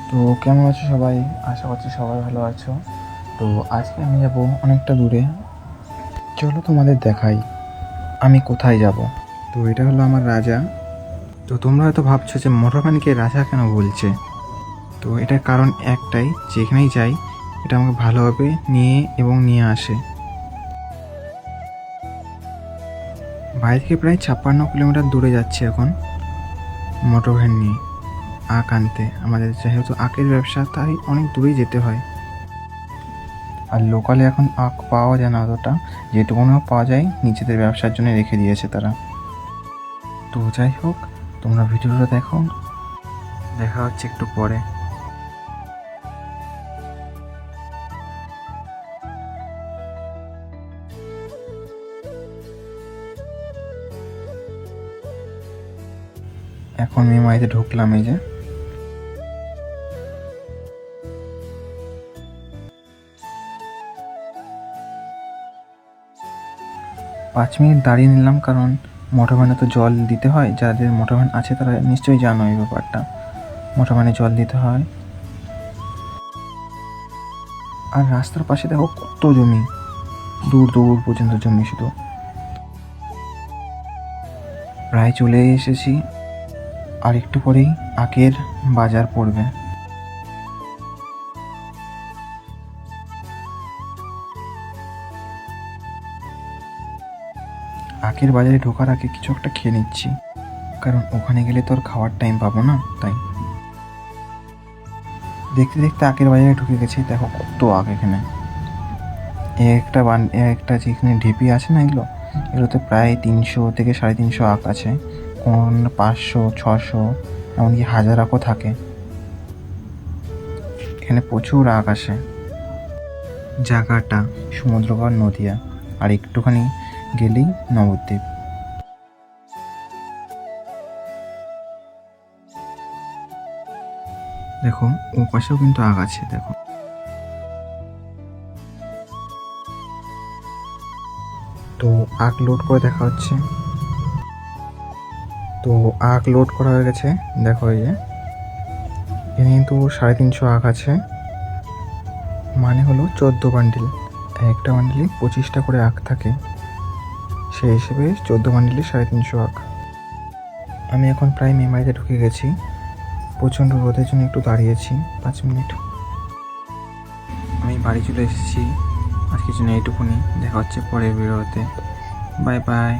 তো কেমন আছো সবাই? আশা করছি সবাই ভালো আছো। তো আজকে আমি যাব অনেকটা দূরে। চলো তোমাদের দেখাই আমি কোথায় যাব। তো এটা হলো আমার রাজা। তো তোমরা হয়তো ভাবছো যে মোটরবানিকে রাজা কেন বলছে। তো এটার কারণ একটাই, যেখানেই যাই এটা আমাকে ভালোভাবে নিয়ে আসে। বাড়ি থেকে প্রায় 56 কিলোমিটার দূরে যাচ্ছি এখন মোটর ভ্যান নিয়ে আখ আনতে। আমাদের যেহেতু আখের ব্যবসা, তাই অনেক দূরেই যেতে হয়। আর লোকালে এখন আখ পাওয়া যায় না অতটা, যেটুকুনো পাওয়া যায় নিজেদের ব্যবসার জন্য রেখে দিয়েছে তারা। তো যাই হোক, তোমরা ভিডিওটা দেখো, দেখা হচ্ছে একটু পরে। এখন মেমারিতে ঢুকলাম, এই যে 5 মিনিট দাঁড়িয়ে নিলাম, কারণ মোটর ভ্যানে তো জল দিতে হয়। যাদের মোটর ভ্যান আছে তারা নিশ্চয়ই জানো এই ব্যাপারটা, মোটর ভ্যানে জল দিতে হয়। আর রাস্তার পাশে দেখো কত জমি, দূর দূর পর্যন্ত জমি শুধু। প্রায় চলে এসেছি, আর একটু পরেই আখের বাজার পড়বে। আখের বাজারে ঢোকার আগে কিছু একটা খেয়ে নিচ্ছি, কারণ ওখানে গেলে তো আর খাওয়ার টাইম পাবো না। তাই দেখতে দেখতে আখের বাজারে ঢুকে গেছি। দেখো কত আখ এখানে। একটা যেখানে ঢিপি আছে না, এগুলোতে প্রায় 300 থেকে 350 আখ আছে। কোন 500, 600, এমনকি 1000 আখও থাকে। এখানে প্রচুর আখ আসে। জায়গাটা সমুদ্রপাড় নদিয়া, আর একটুখানি গেলেই নবদ্বীপ। দেখো ও পাশেও কিন্তু আখ আছে। দেখো, তো আখ লোড করে দেখা হচ্ছে। তো আখ লোড করা হয়ে গেছে। দেখো এই যে এখানে কিন্তু 350 আখ আছে, মানে হলো 14 বান্ডিল। একটা বান্ডিলে 25টা করে আখ থাকে, সেই হিসেবে 14 বান্ডিলে 350 আখ। আমি এখন প্রায় মেমারিতে ঢুকে গেছি। প্রচণ্ড রোদের জন্য একটু দাঁড়িয়েছি 5 মিনিট। আমি বাড়ি চলে এসেছি। আজকের জন্য এইটুকুনি। দেখা হচ্ছে পরের ভিডিওতে। Bye bye.